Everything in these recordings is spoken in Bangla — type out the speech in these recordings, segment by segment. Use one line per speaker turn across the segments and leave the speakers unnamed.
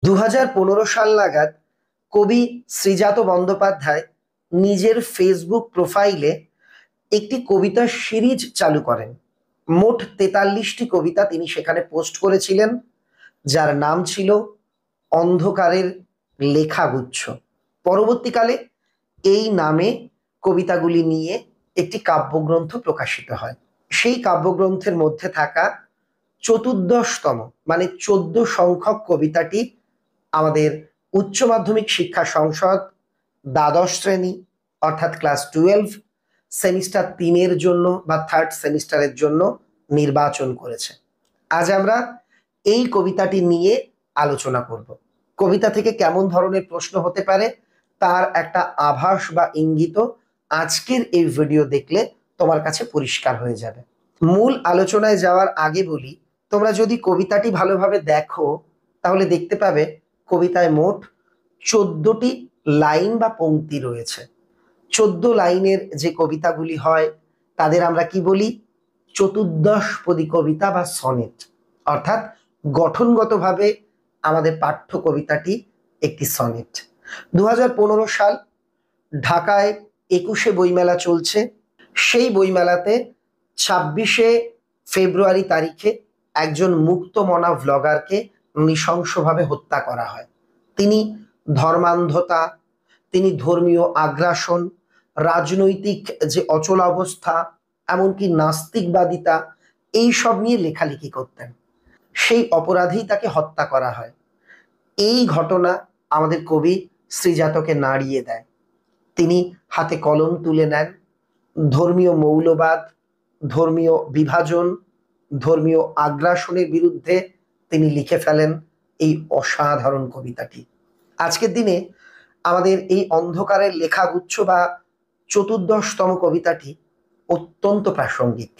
2015 সাল নাগাদ কবি শ্রীজাত বন্দ্যোপাধ্যায় নিজের ফেসবুক প্রোফাইলে একটি কবিতার সিরিজ চালু করেন। মোট 43টি কবিতা তিনি সেখানে পোস্ট করেছিলেন, যার নাম ছিল অন্ধকারের লেখাগুচ্ছ। পরবর্তীকালে এই নামে কবিতাগুলি নিয়ে একটি কাব্যগ্রন্থ প্রকাশিত হয়। সেই কাব্যগ্রন্থের মধ্যে থাকা চতুর্দশতম মানে 14 সংখ্যক কবিতাটি আমাদের উচ্চ মাধ্যমিক শিক্ষা সংসদ দ্বাদশ শ্রেণী অর্থাৎ ক্লাস 12 সেমিস্টার 3-এর জন্য বা থার্ড সেমিস্টারের জন্য নির্বাচন করেছে। আজ আমরা এই কবিতাটি নিয়ে আলোচনা করব। কবিতা থেকে কেমন ধরনের প্রশ্ন হতে পারে তার একটা আভাস বা ইঙ্গিত আজকের এই ভিডিও দেখলে তোমার কাছে পরিষ্কার হয়ে যাবে। মূল আলোচনায় যাওয়ার আগে বলি, তোমরা যদি কবিতাটি ভালোভাবে দেখো তাহলে দেখতে পাবে কবিতায় মোট 14টি লাইন বা পংক্তি রয়েছে। 14 লাইনের যে কবিতাগুলি হয় তাদের আমরা কি বলি? চতুর্দশপদী কবিতা বা সনেট। অর্থাৎ গঠনগতভাবে আমাদের পাঠ্য কবিতাটি একটি সনেট। 2015 সাল ঢাকায় 21শে বইমেলা চলছে। সেই বইমেলাতে 26শে ফেব্রুয়ারি তারিখে একজন মুক্তমনা ভ্লগারকে নৃশংসভাবে হত্যা করা হয়। তিনি ধর্মান্ধতা, তিনি ধর্মীয় আগ্রাসন, রাজনৈতিক যে অচলাবস্থা, এমনকি নাস্তিকবাদিতা, এই সব নিয়ে লেখালেখি করতেন। সেই অপরাধেই তাকে হত্যা করা হয়। এই ঘটনা আমাদের কবি শ্রীজাতকে নাড়িয়ে দেয়। তিনি হাতে কলম তুলে নেন। ধর্মীয় মৌলবাদ, ধর্মীয় বিভাজন, ধর্মীয় আগ্রাসনের বিরুদ্ধে তিনি লিখে ফেলেন এই অসাধারণ কবিতাটি। আজকের দিনে আমাদের এই অন্ধকারের লেখাগুচ্ছ বা চতুর্দশতম কবিতাটি অত্যন্ত প্রাসঙ্গিক।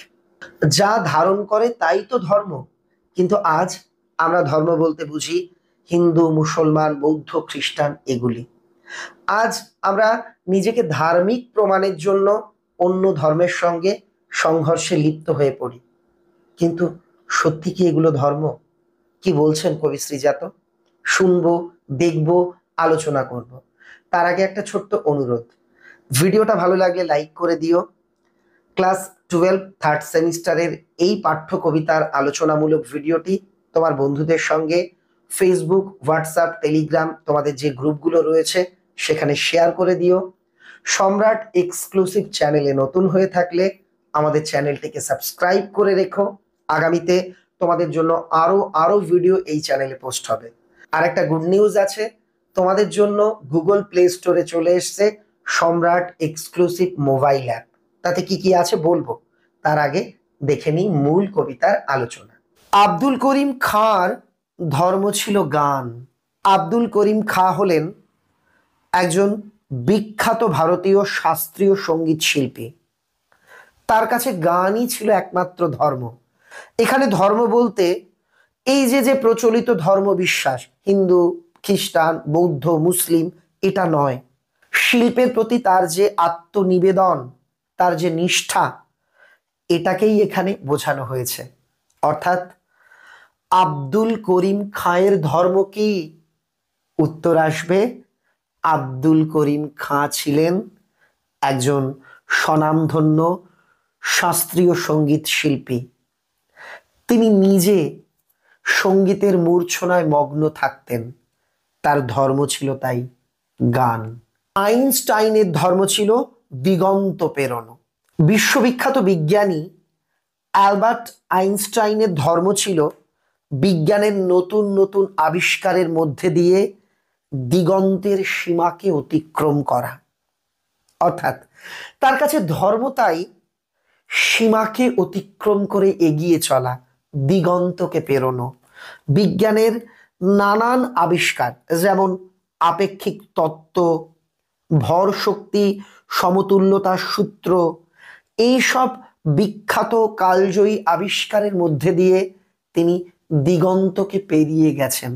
যা ধারণ করে তাই তো ধর্ম, কিন্তু আজ আমরা ধর্ম বলতে বুঝি হিন্দু, মুসলমান, বৌদ্ধ, খ্রিস্টান এগুলি। আজ আমরা নিজেকে ধার্মিক প্রমাণের জন্য অন্য ধর্মের সঙ্গে সংঘর্ষে লিপ্ত হয়ে পড়ি, কিন্তু সত্যি কি এগুলো ধর্ম? কি বলছেন কবি শ্রীজাত? শুনবো, দেখব, আলোচনা করব। তার আগে একটা ছোট্ট অনুরোধ, ভিডিওটা ভালো লাগলে লাইক করে দিও। ক্লাস 12 থার্ড সেমিস্টারের এই পাঠ্য কবিতার আলোচনামূলক ভিডিওটি তোমার বন্ধুদের সঙ্গে ফেসবুক, হোয়াটসঅ্যাপ, টেলিগ্রাম, তোমাদের যে গ্রুপগুলো রয়েছে সেখানে শেয়ার করে দিও। সম্রাট এক্সক্লুসিভ চ্যানেলে নতুন হয়ে থাকলে আমাদের চ্যানেলটিকে সাবস্ক্রাইব করে রেখো। আগামীতে তোমাদের জন্য আরো ভিডিও এই চ্যানেলে পোস্ট হবে। আর একটা গুড নিউজ আছে, তোমাদের জন্য গুগল প্লে স্টোরে চলে এসছে সম্রাট এক্সক্লুসিভ মোবাইল অ্যাপ। তাতে কি কি আছে বলবো, তার আগে দেখে নিই মূল কবিতার আলোচনা। আব্দুল করিম খাঁর ধর্ম ছিল গান। আব্দুল করিম খাঁ হলেন একজন বিখ্যাত ভারতীয় শাস্ত্রীয় সঙ্গীত শিল্পী। তার কাছে গানই ছিল একমাত্র ধর্ম। এখানে ধর্ম বলতে এই যে প্রচলিত ধর্ম বিশ্বাস, হিন্দু, খ্রিস্টান, বৌদ্ধ, মুসলিম, এটা নয়। শিল্পের প্রতি তার যে আত্মনিবেদন, তার যে নিষ্ঠা, এটাকেই এখানে বোঝানো হয়েছে। অর্থাৎ আব্দুল করিম খাঁয়ের ধর্ম কি? উত্তর আসবে, আব্দুল করিম খাঁ ছিলেন একজন স্বনামধন্য শাস্ত্রীয় সঙ্গীত শিল্পী। তিনি নিজে সঙ্গীতের মূর্ছনায় মগ্ন থাকতেন। তার ধর্ম ছিল তাই গান। আইনস্টাইনের ধর্ম ছিল দিগন্ত পেরোনো। বিশ্ববিখ্যাত বিজ্ঞানী অ্যালবার্ট আইনস্টাইনের ধর্ম ছিল বিজ্ঞানের নতুন নতুন আবিষ্কারের মধ্যে দিয়ে দিগন্তের সীমাকে অতিক্রম করা। অর্থাৎ তার কাছে ধর্ম তাই সীমাকে অতিক্রম করে এগিয়ে চলা, দিগন্তকে পেরোনো। বিজ্ঞানের নানান আবিষ্কার, যেমন আপেক্ষিক তত্ত্ব, ভর শক্তি সমতুল্যতার সূত্র, এইসব বিখ্যাত কালজয়ী আবিষ্কারের মধ্যে দিয়ে তিনি দিগন্তকে পেরিয়ে গেছেন।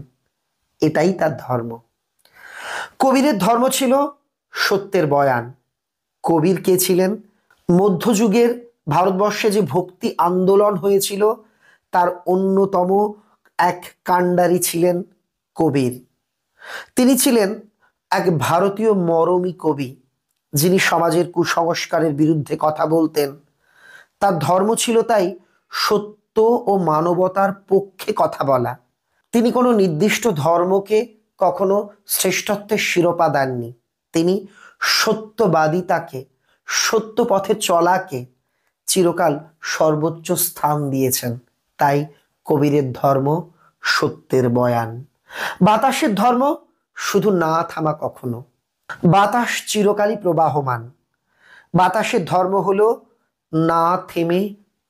এটাই তার ধর্ম। কবিরের ধর্ম ছিল সত্যের বয়ান। কবির কে ছিলেন? মধ্যযুগের ভারতবর্ষে যে ভক্তি আন্দোলন হয়েছিল তার অন্যতম এক কাণ্ডারি ছিলেন কবির। তিনি ছিলেন এক ভারতীয় মরমী কবি, যিনি সমাজের কুসংস্কারের বিরুদ্ধে কথা বলতেন। তার ধর্ম ছিল তাই সত্য ও মানবতার পক্ষে কথা বলা। তিনি কোনো নির্দিষ্ট ধর্মকে কখনো শ্রেষ্ঠত্বের শিরোপা দেননি। তিনি সত্যবাদিতাকে, সত্য পথে চলাকে চিরকাল সর্বোচ্চ স্থান দিয়েছেন। তাই কবিরের ধর্ম সত্যের বয়ান। বাতাসের ধর্ম শুধু না থামা কখনো। বাতাস চিরকালই প্রবাহমান। বাতাসের ধর্ম হলো না থেমে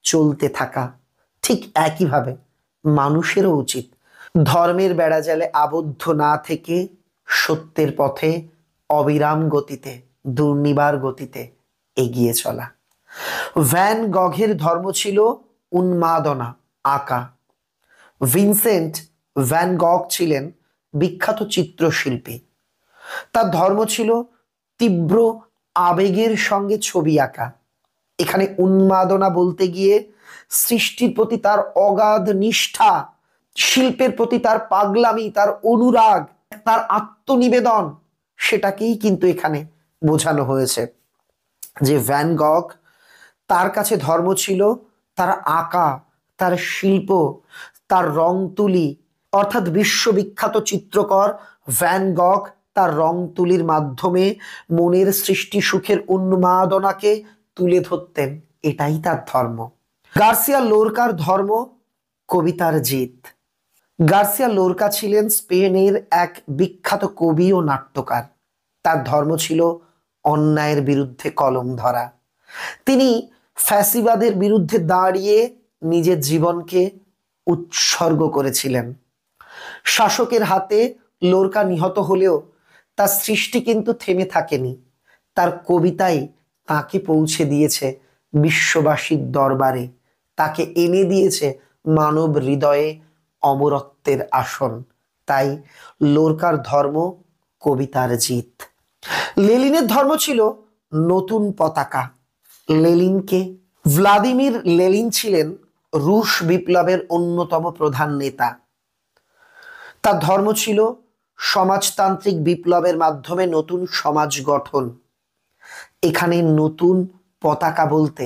চলতে থাকা। ঠিক একইভাবে মানুষেরও উচিত ধর্মের বেড়াজালে আবদ্ধ না থেকে সত্যের পথে অবিরাম গতিতে, দুর্নিবার গতিতে এগিয়ে চলা। ভ্যান গঘের ধর্ম ছিল উন্মাদনা, আঁকা। ভিনসেন্ট ভ্যান গগ ছিলেন বিখ্যাত চিত্রশিল্পী। তার ধর্ম ছিল তীব্র আবেগের সঙ্গে ছবি আঁকা। এখানে উন্মাদনা বলতে গিয়ে সৃষ্টির প্রতি তার অগাধ নিষ্ঠা, শিল্পের প্রতি তার পাগলামি, তার অনুরাগ, তার আত্মনিবেদন, সেটাকেই কিন্তু এখানে বোঝানো হয়েছে। যে ভ্যান গগ, তার কাছে ধর্ম ছিল তার আঁকা, তার শিল্প, তার রং তুলি। অর্থাৎ বিশ্ববিখ্যাত চিত্রকর ভ্যান গগ তার রং তুলির মাধ্যমে মনের সৃষ্টি সুখের উন্মাদনাকে তুলে ধরতেন। এটাই তার ধর্ম। গার্সিয়া লোরকার ধর্ম কবিতার জিত। গার্সিয়া লোরকা ছিলেন স্পেনের এক বিখ্যাত কবি ও নাট্যকার। তার ধর্ম ছিল অন্যায়ের বিরুদ্ধে কলম ধরা। তিনি ফ্যাসিবাদের বিরুদ্ধে দাঁড়িয়ে নিজের জীবনকে উৎসর্গ করেছিলেন। শাসকের হাতে লোরকা নিহত হলেও তার সৃষ্টি কিন্তু থেমে থাকেনি। তার কবিতাই তাকে পৌঁছে দিয়েছে বিশ্ববাসীর দরবারে, তাকে এনে দিয়েছে মানব হৃদয়ে অমরত্বের আসন। তাই লোরকার ধর্ম কবিতার জিত। লেনিনের ধর্ম ছিল নতুন পতাকা। লেনিনকে, ভ্লাদিমির লেনিন ছিলেন রুশ বিপ্লবের অন্যতম প্রধান নেতা। তার ধর্ম ছিল সমাজতান্ত্রিক বিপ্লবের মাধ্যমে নতুন সমাজ গঠন। এখানে নতুন পতাকা বলতে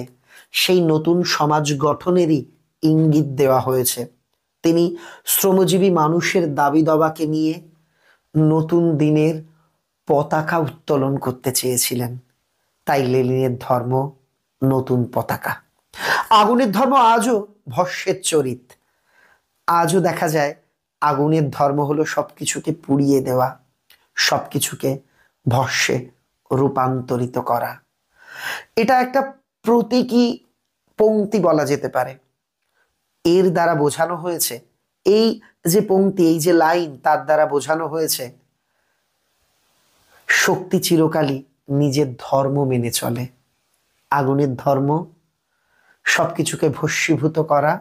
সেই নতুন সমাজ গঠনেরই ইঙ্গিত দেওয়া হয়েছে। তিনি শ্রমজীবী মানুষের দাবি দাবাকে নিয়ে নতুন দিনের পতাকা উত্তোলন করতে চেয়েছিলেন। তাই লেনিনের ধর্ম নতুন পতাকা। আগুনের ধর্ম আজও ভস্যের চরিত। আজও দেখা যায় আগুনের ধর্ম হলো সবকিছুকে পুড়িয়ে দেওয়া, সবকিছুকে ভস্যে রূপান্তরিত করা। এটা একটা প্রতীকী পংক্তি বলা যেতে পারে। এর দ্বারা বোঝানো হয়েছে, এই যে পংক্তি, এই যে লাইন, তার দ্বারা বোঝানো হয়েছে শক্তি চিরকালই নিজের ধর্ম মেনে চলে। আগুনের ধর্ম সবকিছুকে ভস্মীভূত করা,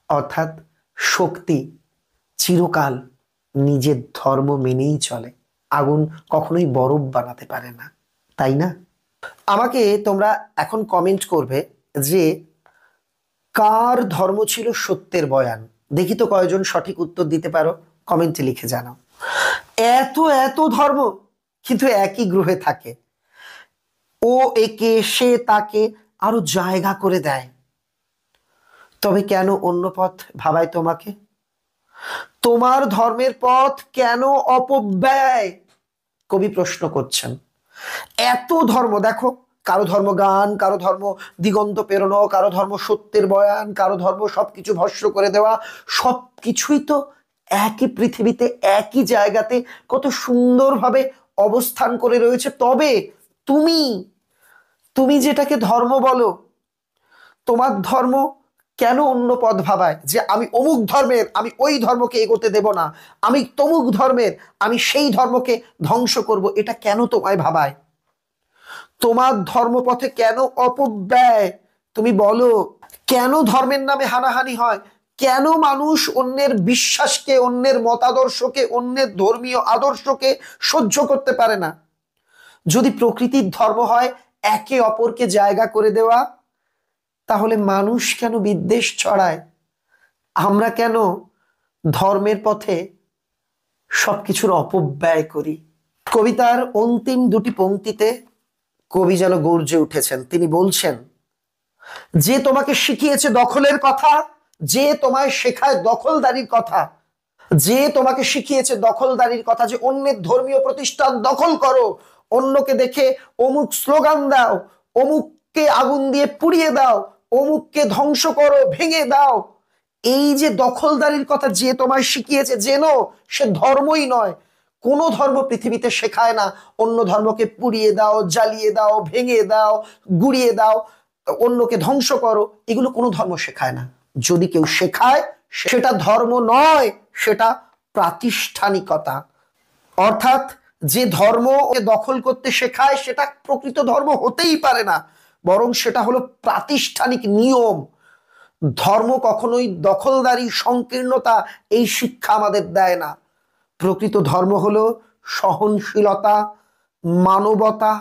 অর্থাৎ শক্তি চিরকাল নিজের ধর্ম মেনেই চলে। আগুন কখনোই বরফ বানাতে পারে না, তাই না? আমাকে তোমরা এখন কমেন্ট করবে যে কার ধর্ম ছিল সত্যের বয়ান। দেখি তো কয়জন সঠিক উত্তর দিতে পারো, কমেন্টে লিখে জানাও। এত এত ধর্ম কিন্তু একই গ্রহে থাকে। ও একে, সে তাকে আরো জায়গা করে দেয়। তবে কেন অন্য পথ ভাবায় তোমাকে? তোমার ধর্মের পথ কেন অপব্যয়? কবি প্রশ্ন করছেন। এত ধর্ম দেখো, কারো ধর্ম গান, কারো ধর্ম দিগন্ত পেরোনো, কারো ধর্ম সত্যের বয়ান, কারো ধর্ম সবকিছু ভস্ম করে দেওয়া। সবকিছুই তো একই পৃথিবীতে, একই জায়গাতে কত সুন্দরভাবে অবস্থান করে রয়েছে। তবে তুমি তুমি যেটাকে ধর্ম বলো, তোমার ধর্ম কেন অন্য পথ ভাবায় যে আমি অমুক ধর্মের, আমি ওই ধর্মকে এগোতে দেব না, আমি তমুক ধর্মের, আমি সেই ধর্মকে ধ্বংস করব? এটা কেন তোমায় ভাবায়? তোমার ধর্মপথে কেন অপব্যয়? তুমি বলো। কেন ধর্মের নামে হানাহানি হয়? কেন মানুষ অন্যের বিশ্বাসকে, অন্যের মতাদর্শকে, অন্যের ধর্মীয় আদর্শকে সহ্য করতে পারে না? যদি প্রকৃতির ধর্ম হয় একে অপরকে জায়গা করে দেওয়া, তাহলে মানুষ কেন বিদ্বেষ ছড়ায়? আমরা কেন ধর্মের পথে সবকিছুর অপব্যয় করি। কবিতার অন্তিম দুটি পংক্তিতে কবি যেন গর্জে উঠেছেন। তিনি বলছেন, যে তোমাকে শিখিয়েছে দখলের কথা, যে তোমায় শেখায় দখলদারির কথা, যে তোমাকে শিখিয়েছে দখলদারির কথা, যে অন্যের ধর্মীয় প্রতিষ্ঠান দখল করো, অন্যকে দেখে অমুক স্লোগান দাও, অমুককে আগুন দিয়ে পুড়িয়ে দাও, অমুককে ধ্বংস করো, ভেঙে দাও, এই যে দখলদারির কথা যে তোমায় শিখিয়েছে, যেন সে ধর্মই নয়। কোন ধর্ম পৃথিবীতে শেখায় না অন্য ধর্মকে পুড়িয়ে দাও, জ্বালিয়ে দাও, ভেঙে দাও, গুড়িয়ে দাও, অন্যকে ধ্বংস করো। এগুলো কোনো ধর্ম শেখায় না। যদি কেউ শেখায় সেটা ধর্ম নয়, সেটা প্রাতিষ্ঠানিকতা। অর্থাৎ যে ধর্ম দখল করতে শেখায় সেটা প্রকৃত ধর্ম হতেই পারে না, বরং সেটা হলো প্রাতিষ্ঠানিক নিয়ম। ধর্ম কখনোই দখলদারি, সংকীর্ণতা এই শিক্ষা আমাদের দেয় না। প্রকৃত ধর্ম হলো সহনশীলতা, মানবতা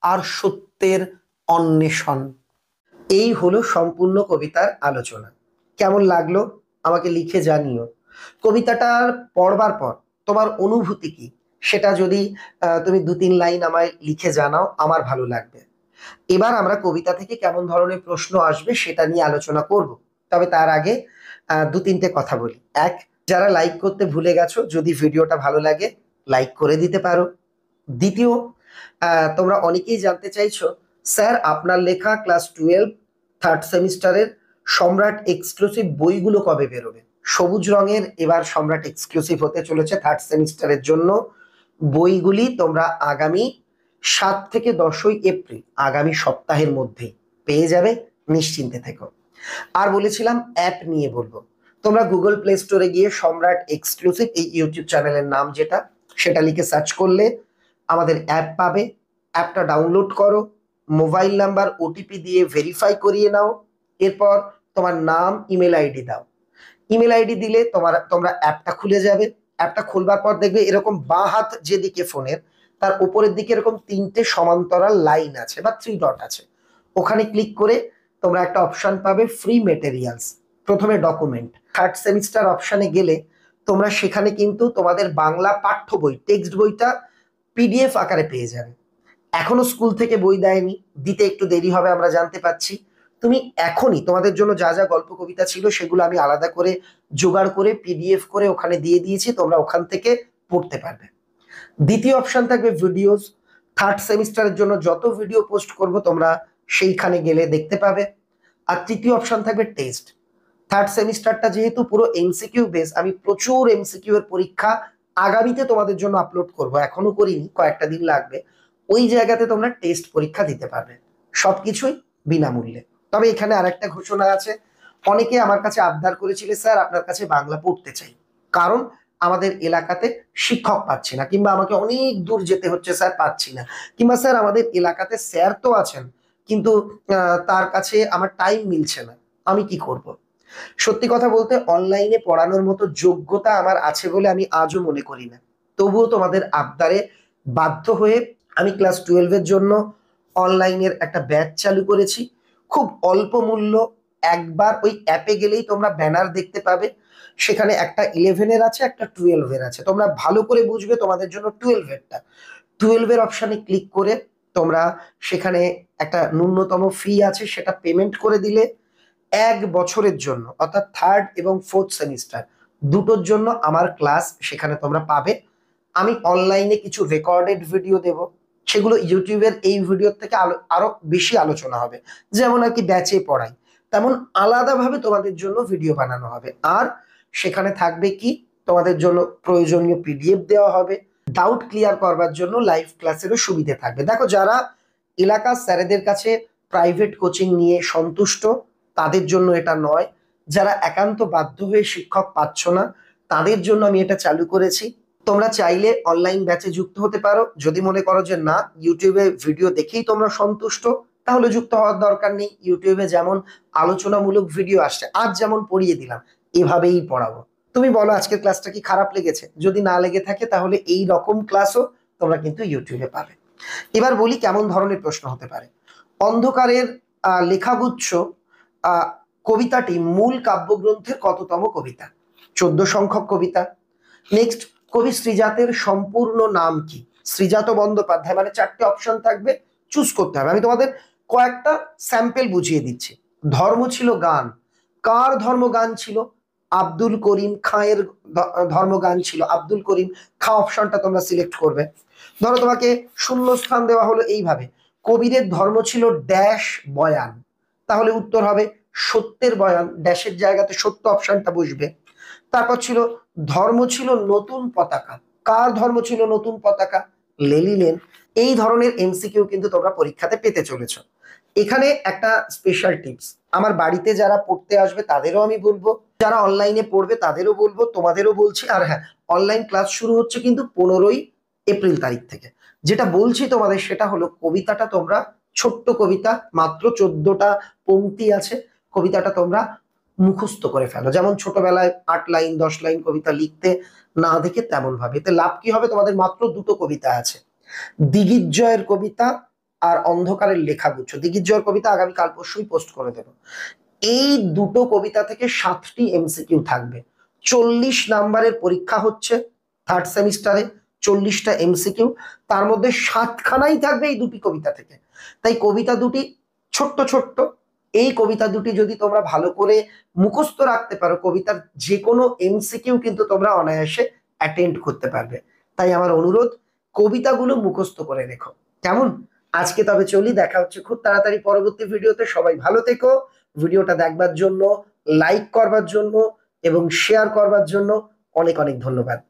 আর সত্যের অন্বেষণ। এই হলো সম্পূর্ণ কবিতার আলোচনা। কেমন লাগলো আমাকে লিখে জানিও। কবিতাটার পড়বার পর তোমার অনুভূতি কি সেটা যদি তুমি 2-3 লাইন আমায় লিখে জানাও, আমার ভালো লাগবে। এবার আমরা কবিতা থেকে কেমন ধরনের প্রশ্ন আসবে সেটা নিয়ে আলোচনা করব। তবে তার আগে 2-3টে কথা বলি। এক, যারা লাইক করতে ভুলে গেছো, যদি ভিডিওটা ভালো লাগে লাইক করে দিতে পারো। দ্বিতীয়, তোমরা অনেকেই জানতে চাইছো, স্যার আপনার লেখা ক্লাস 12 থার্ড সেমিস্টারের সম্রাট এক্সক্লুসিভ বইগুলো কবে বেরোবে? সবুজ রঙের এবার সম্রাট এক্সক্লুসিভ হতে চলেছে থার্ড সেমিস্টারের জন্য। বইগুলি তোমরা আগামী 7 থেকে 10ই এপ্রিল, আগামী সপ্তাহের মধ্যেই পেয়ে যাবে, নিশ্চিন্তে থেকো। আর বলেছিলাম অ্যাপ নিয়ে বলবো। তোমরা গুগল প্লে স্টোরে গিয়ে সম্রাট এক্সক্লুসিভ, এই ইউটিউব চ্যানেলের নাম যেটা, সেটা লিখে সার্চ করলে আমাদের অ্যাপ পাবে। অ্যাপটা ডাউনলোড করো, মোবাইল নাম্বার ওটিপি দিয়ে ভেরিফাই করিয়ে নাও, এরপর তোমার নাম, ইমেল আইডি দাও। ইমেল আইডি দিলে তোমরা অ্যাপটা খুলে যাবে। অ্যাপটা খুলবার পর দেখবে এরকম বাঁ হাত যেদিকে ফোনের, তার উপরের দিকে এরকম 3টে সমান্তরাল লাইন আছে বা 3 ডট আছে। ওখানে ক্লিক করে তোমরা একটা অপশন পাবে ফ্রি মেটেরিয়ালস, প্রথমে ডকুমেন্ট। থার্ড সেমিস্টার অপশনে গেলে তোমরা সেখানে কিন্তু তোমাদের বাংলা পাঠ্য বই, টেক্সট বইটা পিডিএফ আকারে পেয়ে যাবে। এখনো স্কুল থেকে বই দেয়নি, দিতে একটু দেরি হবে আমরা জানতে পাচ্ছি। তুমি এখনই তোমাদের জন্য যা যা গল্প কবিতা ছিল সেগুলো আমি আলাদা করে জোগাড় করে পিডিএফ করে ওখানে দিয়ে দিয়েছি, তোমরা ওখান থেকে পড়তে পারবে। দ্বিতীয় অপশন থাকবে ভিডিওস। থার্ড সেমিস্টারের জন্য যত ভিডিও পোস্ট করব তোমরা সেইখানে গেলে দেখতে পাবে। আর তৃতীয় অপশন থাকবে টেস্ট। থার্ড সেমিস্টারটা যেহেতু পুরো এমসিকিউ বেস, আমি প্রচুর এমসিকিউ এর পরীক্ষা আগামীতে তোমাদের জন্য আপলোড করব, এখনো করিনি, কয়েকটা দিন লাগবে। ওই জায়গাতে তোমরা টেস্ট পরীক্ষা দিতে পারবে, সবকিছুই বিনামূল্যে। তবে এখানে আরেকটা ঘোষণা আছে, অনেকে আমার কাছে আবদার করেছিল, স্যার আপনার কাছে বাংলা পড়তে চাই, কারণ আমাদের এলাকাতে শিক্ষক পাচ্ছি না, কিংবা আমাকে অনেক দূর যেতে হচ্ছে স্যার, পাচ্ছি না, কিংবা স্যার আমাদের এলাকাতে স্যার তো আছেন কিন্তু তার কাছে আমার টাইম মিলছে না, আমি কি করব? সত্যি কথা বলতে অনলাইনে পড়ানোর মতো যোগ্যতা আমার আছে বলে আমি আজও মনে করি না। তবুও তোমাদের আবদারে বাধ্য হয়ে আমি ক্লাস 12-এর জন্য অনলাইনের একটা ব্যাচ চালু করেছি, খুব অল্প মূল্য। একবার ওই অ্যাপে গেলেই তোমরা ব্যানার দেখতে পাবে, সেখানে একটা 11-এর আছে, একটা 12-এর আছে। তোমরা ভালো করে বুঝবে তোমাদের জন্য 12-এরটা। 12-এর অপশানে ক্লিক করে তোমরা সেখানে একটা ন্যূনতম ফি আছে, সেটা পেমেন্ট করে দিলে 1 বছরের জন্য, অর্থাৎ থার্ড এবং ফোর্থ সেমিস্টার দুটোর জন্য আমার ক্লাস সেখানে তোমরা পাবে। আমি অনলাইনে কিছু রেকর্ডেড ভিডিও দেব, সেগুলো ইউটিউবের এই ভিডিওর থেকে আরো বেশি আলোচনা হবে। যেমন আর কি ব্যাচে পড়াই, তেমন আলাদাভাবে তোমাদের জন্য ভিডিও বানানো হবে। আর সেখানে থাকবে কি, তোমাদের জন্য প্রয়োজনীয় পিডিএফ দেওয়া হবে, ডাউট ক্লিয়ার করবার জন্য লাইভ ক্লাসেরও সুবিধে থাকবে। দেখো, যারা এলাকার স্যারেদের কাছে প্রাইভেট কোচিং নিয়ে সন্তুষ্ট তাদের জন্য এটা নয়, যারা একান্ত বাধ্য হয়ে শিক্ষক পাচ্ছ না তাদের জন্য আমি এটা চালু করেছি। তোমরা চাইলে অনলাইন ব্যাচে যুক্ত হতে পারো। যদি মনে করো যে না, ইউটিউবে ভিডিও দেখেই তোমরা সন্তুষ্ট, তাহলে যুক্ত হওয়ার দরকার নেই। ইউটিউবে যেমন আলোচনামূলক ভিডিও আসছে, আজ যেমন পড়িয়ে দিলাম এভাবেই পড়াবো। তুমি বলো আজকের ক্লাসটা কি খারাপ লেগেছে? যদি না লেগে থাকে তাহলে এই রকম ক্লাসও তোমরা কিন্তু ইউটিউবে পাবে। এবার বলি কেমন ধরনের প্রশ্ন হতে পারে। অন্ধকারের লেখাগুচ্ছ কবিতাটি মূল কাব্যগ্রন্থের কততম কবিতা? 14 সংখ্যক কবিতা। নেক্সট, কবি শ্রীজাতের সম্পূর্ণ নাম কি? শ্রীজাত বন্দ্যোপাধ্যায়, মানে 4টে অপশন থাকবে, চুজ করতে হবে। আমি তোমাদের কয়েকটা স্যাম্পল বুঝিয়ে দিচ্ছি। ধর্ম ছিল গান, কার ধর্মগান ছিল? আব্দুল করিম খাঁয়ের ধর্মগান ছিল। আব্দুল করিম খাঁ অপশনটা তোমরা সিলেক্ট করবে। ধরো তোমাকে শূন্যস্থান দেওয়া হলো এইভাবে, কবিরের ধর্ম ছিল ড্যাশ বয়ান, তাহলে উত্তর হবে সত্যের বয়ান, ড্যাশের জায়গাতে সত্য অপশনটা বসবে। তারপর ছিল ধর্ম ছিল নতুন পতাকা, কার ধর্ম ছিল নতুন পতাকা? লেনিনের। এই ধরনের এমসিকিউ কিন্তু তোমরা পরীক্ষাতে পেতে চলেছো। এখানে একটা স্পেশাল টিপস আমার বাড়িতে যারা পড়তে আসবে তাদেরও আমি বলবো, যারা অনলাইনে পড়বে তাদেরও বলবো, তোমাদেরও বলছি। আর হ্যাঁ, অনলাইন ক্লাস শুরু হচ্ছে কিন্তু 15 এপ্রিল তারিখ থেকে। যেটা বলছি তোমাদের সেটা হলো, কবিতাটা তোমরা, ছোট্ট কবিতা, মাত্র 14টা পংক্তি আছে, কবিতাটা তোমরা মুখস্থ করে ফেলো। যেমন ছোটবেলায় 8 লাইন 10 লাইন কবিতা লিখতে না দেখে তেমন ভাবে। এতে লাভ কি হবে? তোমাদের মাত্র 2টো কবিতা আছে, দিগ্বিজয়ের কবিতা আর অন্ধকারের লেখাগুচ্ছ। দিগ্বিজয়ের কবিতা আগামীকাল পরশুই পোস্ট করে দেবো। এই দুটো কবিতা থেকে 7টি এমসিকিউ থাকবে। 40 নাম্বারের পরীক্ষা হচ্ছে থার্ড সেমিস্টারে, 40টা এমসিকিউ, তার মধ্যে 7খানাই থাকবে এই দুটি কবিতা থেকে। তাই কবিতা দুটি ছোট্ট ছোট্ট, এই কবিতা দুটি যদি তোমরা ভালো করে মুখস্থ রাখতে পারো, কবিতার যে কোনো এমসিকিউ কিন্তু তোমরা অনায়াসে অ্যাটেন্ড করতে পারবে। তাই আমার অনুরোধ, কবিতাগুলো মুখস্থ করে রেখো, কেমন? আজকে তবে চলি, দেখা হচ্ছে খুব তাড়াতাড়ি পরবর্তী ভিডিওতে। সবাই ভালো থেকো। ভিডিওটা দেখবার জন্য, লাইক করবার জন্য এবং শেয়ার করবার জন্য অনেক অনেক ধন্যবাদ।